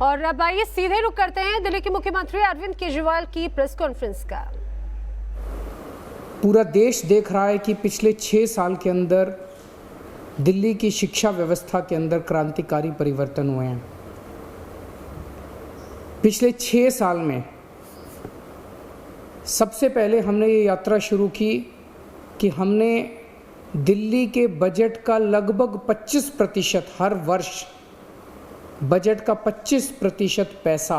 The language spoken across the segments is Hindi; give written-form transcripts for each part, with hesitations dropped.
और अब आइए सीधे रुक करते हैं दिल्ली के मुख्यमंत्री अरविंद केजरीवाल की प्रेस कॉन्फ्रेंस का। पूरा देश देख रहा है कि पिछले 6 साल के अंदर दिल्ली की शिक्षा व्यवस्था के अंदर क्रांतिकारी परिवर्तन हुए हैं। पिछले 6 साल में सबसे पहले हमने ये यात्रा शुरू की कि हमने दिल्ली के बजट का लगभग 25% हर वर्ष बजट का 25% पैसा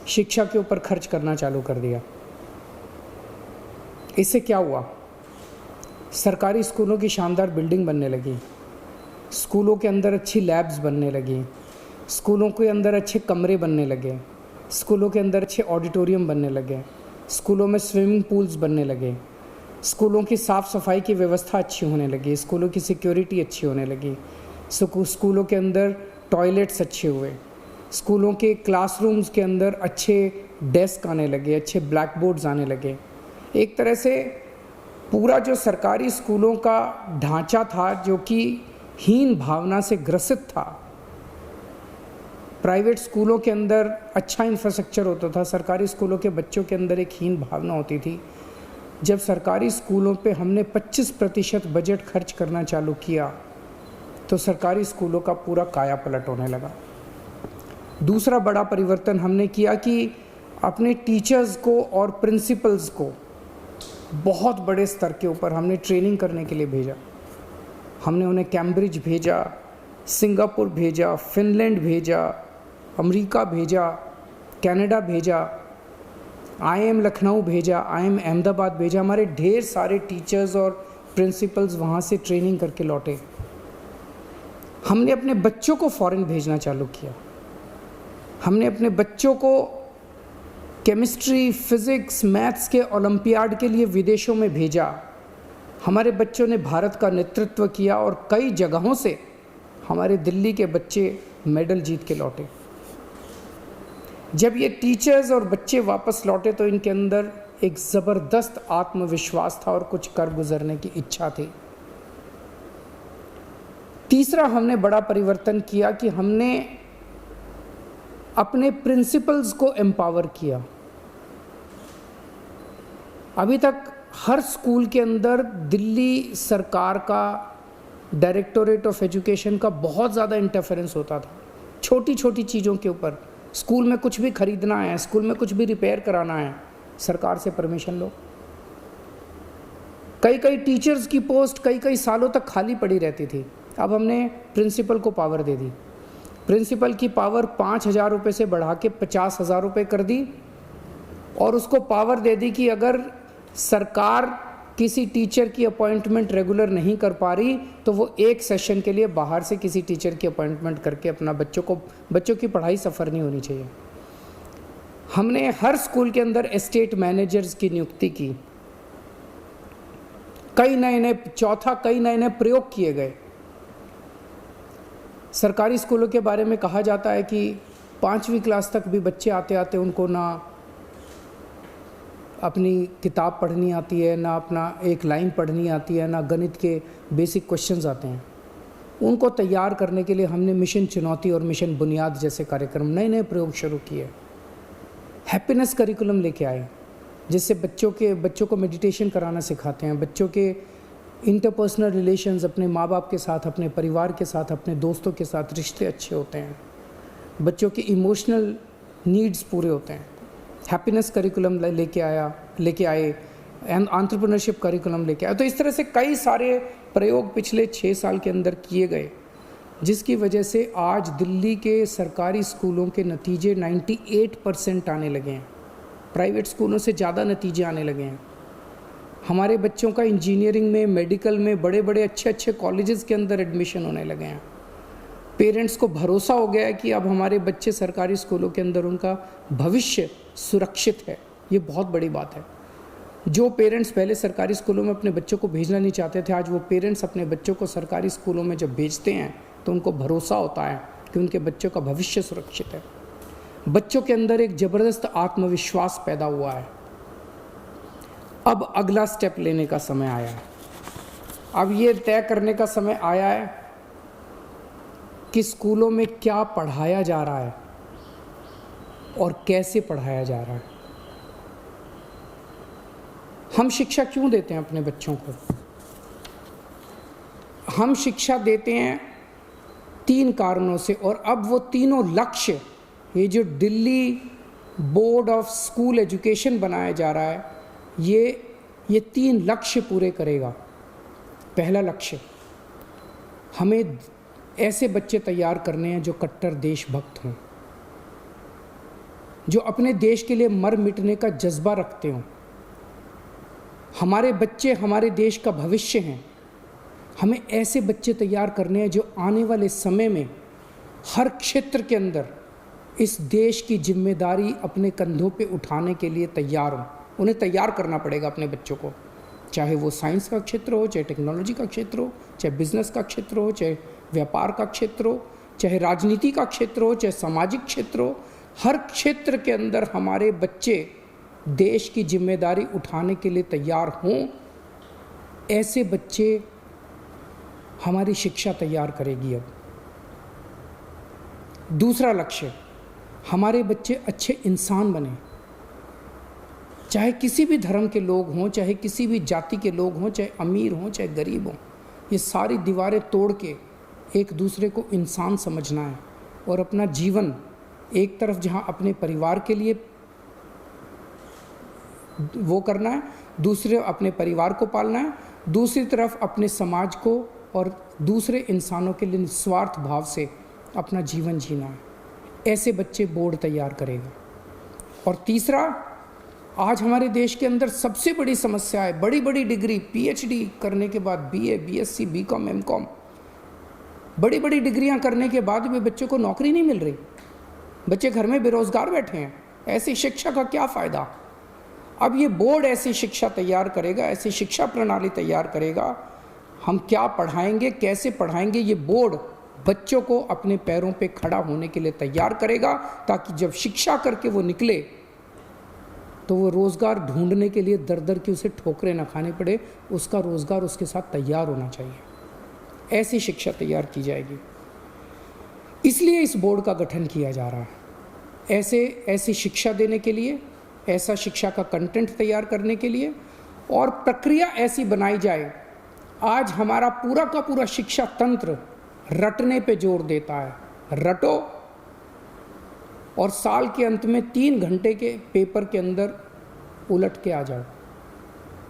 शिक्षा के ऊपर खर्च करना चालू कर दिया। इससे क्या हुआ? सरकारी स्कूलों की शानदार बिल्डिंग बनने लगी, स्कूलों के अंदर अच्छी लैब्स बनने लगी, स्कूलों के अंदर अच्छे कमरे बनने लगे, स्कूलों के अंदर अच्छे ऑडिटोरियम बनने लगे, स्कूलों में स्विमिंग पूल्स बनने लगे, स्कूलों की साफ़ सफाई की व्यवस्था अच्छी होने लगी, स्कूलों की सिक्योरिटी अच्छी होने लगी, स्कूलों के अंदर टॉयलेट्स अच्छे हुए, स्कूलों के क्लासरूम्स के अंदर अच्छे डेस्क आने लगे, अच्छे ब्लैक बोर्ड्स आने लगे। एक तरह से पूरा जो सरकारी स्कूलों का ढांचा था जो कि हीन भावना से ग्रसित था, प्राइवेट स्कूलों के अंदर अच्छा इंफ्रास्ट्रक्चर होता था, सरकारी स्कूलों के बच्चों के अंदर एक हीन भावना होती थी। जब सरकारी स्कूलों पे हमने 25% बजट खर्च करना चालू किया तो सरकारी स्कूलों का पूरा काया पलट होने लगा। दूसरा बड़ा परिवर्तन हमने किया कि अपने टीचर्स को और प्रिंसिपल्स को बहुत बड़े स्तर के ऊपर हमने ट्रेनिंग करने के लिए भेजा। हमने उन्हें कैम्ब्रिज भेजा, सिंगापुर भेजा, फिनलैंड भेजा, अमेरिका भेजा, कनाडा भेजा, IIM लखनऊ भेजा, IIM अहमदाबाद भेजा। हमारे ढेर सारे टीचर्स और प्रिंसिपल्स वहाँ से ट्रेनिंग करके लौटे। हमने अपने बच्चों को फॉरेन भेजना चालू किया। हमने अपने बच्चों को केमिस्ट्री, फिज़िक्स, मैथ्स के ओलंपियाड के लिए विदेशों में भेजा। हमारे बच्चों ने भारत का नेतृत्व किया और कई जगहों से हमारे दिल्ली के बच्चे मेडल जीत के लौटे। जब ये टीचर्स और बच्चे वापस लौटे तो इनके अंदर एक ज़बरदस्त आत्मविश्वास था और कुछ कर गुजरने की इच्छा थी। तीसरा हमने बड़ा परिवर्तन किया कि हमने अपने प्रिंसिपल्स को एम्पावर किया। अभी तक हर स्कूल के अंदर दिल्ली सरकार का डायरेक्टोरेट ऑफ एजुकेशन का बहुत ज़्यादा इंटरफेरेंस होता था छोटी छोटी चीज़ों के ऊपर। स्कूल में कुछ भी खरीदना है, स्कूल में कुछ भी रिपेयर कराना है, सरकार से परमिशन लो। कई टीचर्स की पोस्ट कई सालों तक खाली पड़ी रहती थी। अब हमने प्रिंसिपल को पावर दे दी। प्रिंसिपल की पावर 5,000 रुपये से बढ़ा के 50,000 रुपये कर दी और उसको पावर दे दी कि अगर सरकार किसी टीचर की अपॉइंटमेंट रेगुलर नहीं कर पा रही तो वो एक सेशन के लिए बाहर से किसी टीचर की अपॉइंटमेंट करके अपना बच्चों की पढ़ाई सफ़र नहीं होनी चाहिए। हमने हर स्कूल के अंदर एस्टेट मैनेजर्स की नियुक्ति की। कई नए प्रयोग किए गए। सरकारी स्कूलों के बारे में कहा जाता है कि 5वीं क्लास तक भी बच्चे आते आते उनको ना अपनी किताब पढ़नी आती है, ना अपना एक लाइन पढ़नी आती है, ना गणित के बेसिक क्वेश्चंस आते हैं। उनको तैयार करने के लिए हमने मिशन चुनौती और मिशन बुनियाद जैसे कार्यक्रम, नए प्रयोग शुरू किए। हैप्पीनेस करिकुलम लेके आए जिससे बच्चों को मेडिटेशन कराना सिखाते हैं। बच्चों के इंटरपर्सनल रिलेशंस अपने माँ बाप के साथ, अपने परिवार के साथ, अपने दोस्तों के साथ रिश्ते अच्छे होते हैं। बच्चों के इमोशनल नीड्स पूरे होते हैं। हैप्पीनेस करिकुलम लेके आए, एंटरप्रेन्योरशिप करिकुलम लेके आए। तो इस तरह से कई सारे प्रयोग पिछले 6 साल के अंदर किए गए जिसकी वजह से आज दिल्ली के सरकारी स्कूलों के नतीजे 98% आने लगे हैं। प्राइवेट स्कूलों से ज़्यादा नतीजे आने लगे हैं। हमारे बच्चों का इंजीनियरिंग में, मेडिकल में, बड़े अच्छे कॉलेजेस के अंदर एडमिशन होने लगे हैं। पेरेंट्स को भरोसा हो गया है कि अब हमारे बच्चे सरकारी स्कूलों के अंदर उनका भविष्य सुरक्षित है। ये बहुत बड़ी बात है। जो पेरेंट्स पहले सरकारी स्कूलों में अपने बच्चों को भेजना नहीं चाहते थे, आज वो पेरेंट्स अपने बच्चों को सरकारी स्कूलों में जब भेजते हैं तो उनको भरोसा होता है कि उनके बच्चों का भविष्य सुरक्षित है। बच्चों के अंदर एक ज़बरदस्त आत्मविश्वास पैदा हुआ है। अब अगला स्टेप लेने का समय आया है। अब ये तय करने का समय आया है कि स्कूलों में क्या पढ़ाया जा रहा है और कैसे पढ़ाया जा रहा है। हम शिक्षा क्यों देते हैं अपने बच्चों को? हम शिक्षा देते हैं 3 कारणों से, और अब वो तीनों लक्ष्य, ये जो Delhi board of school education बनाया जा रहा है, ये 3 लक्ष्य पूरे करेगा। पहला लक्ष्य, हमें ऐसे बच्चे तैयार करने हैं जो कट्टर देशभक्त हों, जो अपने देश के लिए मर मिटने का जज्बा रखते हों। हमारे बच्चे हमारे देश का भविष्य हैं। हमें ऐसे बच्चे तैयार करने हैं जो आने वाले समय में हर क्षेत्र के अंदर इस देश की जिम्मेदारी अपने कंधों पे उठाने के लिए तैयार हों। उन्हें तैयार करना पड़ेगा अपने बच्चों को, चाहे वो साइंस का क्षेत्र हो, चाहे टेक्नोलॉजी का क्षेत्र हो, चाहे बिजनेस का क्षेत्र हो, चाहे व्यापार का क्षेत्र हो, चाहे राजनीति का क्षेत्र हो, चाहे सामाजिक क्षेत्र हो। हर क्षेत्र के अंदर हमारे बच्चे देश की जिम्मेदारी उठाने के लिए तैयार हों। ऐसे बच्चे हमारी शिक्षा तैयार करेगी। अब दूसरा लक्ष्य, हमारे बच्चे अच्छे इंसान बने, चाहे किसी भी धर्म के लोग हों, चाहे किसी भी जाति के लोग हों, चाहे अमीर हों, चाहे गरीब हों। ये सारी दीवारें तोड़ के एक दूसरे को इंसान समझना है और अपना जीवन एक तरफ जहाँ अपने परिवार के लिए वो करना है, दूसरे अपने परिवार को पालना है, दूसरी तरफ अपने समाज को और दूसरे इंसानों के लिए निस्वार्थ भाव से अपना जीवन जीना है। ऐसे बच्चे बोर्ड तैयार करेगा। और तीसरा, आज हमारे देश के अंदर सबसे बड़ी समस्या है, बड़ी बड़ी डिग्री PhD करने के बाद BA, BSc, BCom, MCom, बड़ी बड़ी डिग्रियां करने के बाद भी बच्चों को नौकरी नहीं मिल रही। बच्चे घर में बेरोजगार बैठे हैं। ऐसी शिक्षा का क्या फ़ायदा? अब ये बोर्ड ऐसी शिक्षा तैयार करेगा, ऐसी शिक्षा प्रणाली तैयार करेगा। हम क्या पढ़ाएंगे, कैसे पढ़ाएंगे, ये बोर्ड बच्चों को अपने पैरों पे खड़ा होने के लिए तैयार करेगा, ताकि जब शिक्षा करके वो निकले तो वो रोज़गार ढूंढने के लिए दर दर की उसे ठोकरें ना खाने पड़े। उसका रोज़गार उसके साथ तैयार होना चाहिए। ऐसी शिक्षा तैयार की जाएगी। इसलिए इस बोर्ड का गठन किया जा रहा है, ऐसी शिक्षा देने के लिए, ऐसा शिक्षा का कंटेंट तैयार करने के लिए, और प्रक्रिया ऐसी बनाई जाए। आज हमारा पूरा का पूरा शिक्षा तंत्र रटने पे जोर देता है। रटो और साल के अंत में 3 घंटे के पेपर के अंदर उलट के आ जाओ।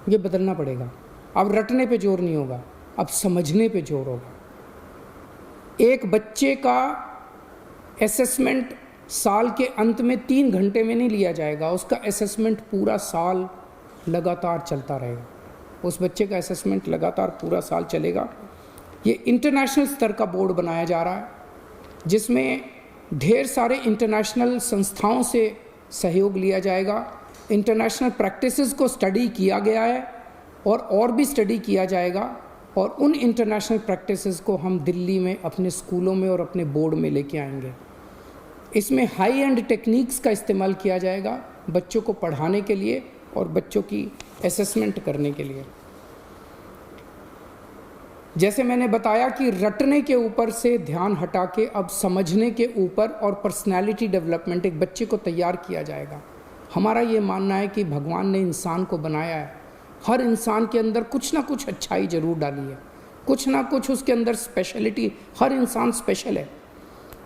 ये बदलना पड़ेगा। अब रटने पे जोर नहीं होगा, अब समझने पे जोर होगा। एक बच्चे का असेसमेंट साल के अंत में 3 घंटे में नहीं लिया जाएगा, उसका असेसमेंट पूरा साल लगातार चलता रहेगा। उस बच्चे का असेसमेंट लगातार पूरा साल चलेगा। ये इंटरनेशनल स्तर का बोर्ड बनाया जा रहा है, जिसमें ढेर सारे इंटरनेशनल संस्थाओं से सहयोग लिया जाएगा। इंटरनेशनल प्रैक्टिसेस को स्टडी किया गया है और भी स्टडी किया जाएगा, और उन इंटरनेशनल प्रैक्टिसेस को हम दिल्ली में अपने स्कूलों में और अपने बोर्ड में लेके आएंगे। इसमें हाई एंड टेक्निक्स का इस्तेमाल किया जाएगा बच्चों को पढ़ाने के लिए और बच्चों की असेसमेंट करने के लिए। जैसे मैंने बताया कि रटने के ऊपर से ध्यान हटा के अब समझने के ऊपर और पर्सनैलिटी डेवलपमेंट, एक बच्चे को तैयार किया जाएगा। हमारा ये मानना है कि भगवान ने इंसान को बनाया है, हर इंसान के अंदर कुछ ना कुछ अच्छाई ज़रूर डाली है, कुछ ना कुछ उसके अंदर स्पेशलिटी। हर इंसान स्पेशल है।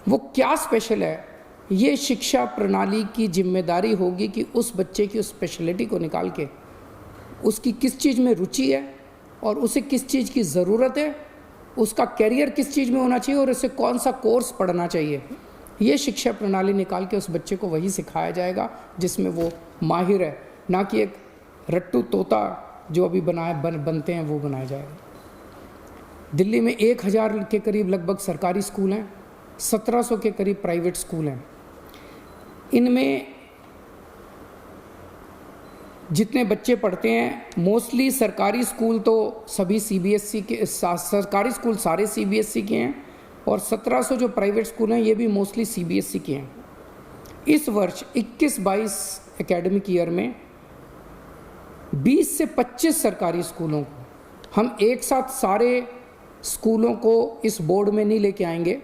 वो क्या स्पेशल है, ये शिक्षा प्रणाली की जिम्मेदारी होगी कि उस बच्चे की उस स्पेशलिटी को निकाल के उसकी किस चीज़ में रुचि है और उसे किस चीज़ की ज़रूरत है, उसका कैरियर किस चीज़ में होना चाहिए और उसे कौन सा कोर्स पढ़ना चाहिए। ये शिक्षा प्रणाली निकाल के उस बच्चे को वही सिखाया जाएगा जिसमें वो माहिर है, ना कि एक रट्टू तोता जो अभी बनते हैं वो बनाया जाएगा। दिल्ली में 1000 के करीब लगभग सरकारी स्कूल हैं, 1700 के करीब प्राइवेट स्कूल हैं। इनमें जितने बच्चे पढ़ते हैं मोस्टली सरकारी स्कूल तो सभी CBSE के, सरकारी स्कूल सारे CBSE के हैं, और 1700 जो प्राइवेट स्कूल हैं ये भी मोस्टली CBSE के हैं। इस वर्ष 21-22 एकेडमिक ईयर में 20 से 25 सरकारी स्कूलों को हम एक साथ सारे स्कूलों को इस बोर्ड में नहीं लेके आएंगे।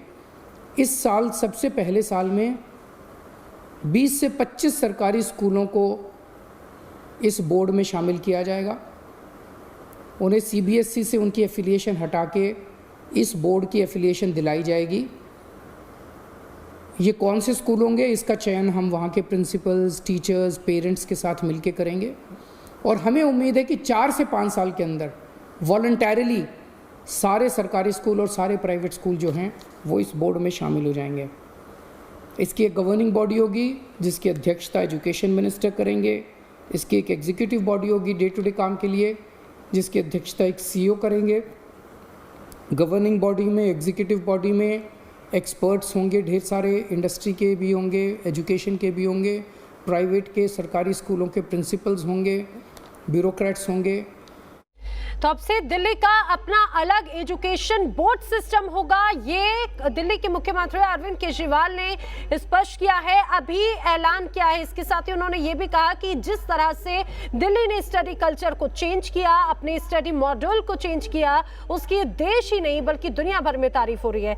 इस साल सबसे पहले साल में 20 से 25 सरकारी स्कूलों को इस बोर्ड में शामिल किया जाएगा। उन्हें सीबीएसई से उनकी एफिलिएशन हटा के इस बोर्ड की एफिलिएशन दिलाई जाएगी। ये कौन से स्कूल होंगे, इसका चयन हम वहाँ के प्रिंसिपल्स, टीचर्स, पेरेंट्स के साथ मिलके करेंगे और हमें उम्मीद है कि 4 से 5 साल के अंदर वॉलंटैरिली सारे सरकारी स्कूल और सारे प्राइवेट स्कूल जो हैं वो इस बोर्ड में शामिल हो जाएंगे। इसकी एक गवर्निंग बॉडी होगी जिसकी अध्यक्षता एजुकेशन मिनिस्टर करेंगे। इसकी एक एग्जीक्यूटिव बॉडी होगी डे टू डे काम के लिए जिसकी अध्यक्षता एक सीईओ करेंगे। गवर्निंग बॉडी में, एग्जीक्यूटिव बॉडी में एक्सपर्ट्स होंगे, ढेर सारे इंडस्ट्री के भी होंगे, एजुकेशन के भी होंगे, प्राइवेट के, सरकारी स्कूलों के प्रिंसिपल्स होंगे, ब्यूरोक्रेट्स होंगे। तो अब से दिल्ली का अपना अलग एजुकेशन बोर्ड सिस्टम होगा, ये दिल्ली के मुख्यमंत्री अरविंद केजरीवाल ने स्पष्ट किया है, अभी ऐलान किया है। इसके साथ ही उन्होंने ये भी कहा कि जिस तरह से दिल्ली ने स्टडी कल्चर को चेंज किया, अपने स्टडी मॉड्यूल को चेंज किया, उसकी देश ही नहीं बल्कि दुनिया भर में तारीफ हो रही है।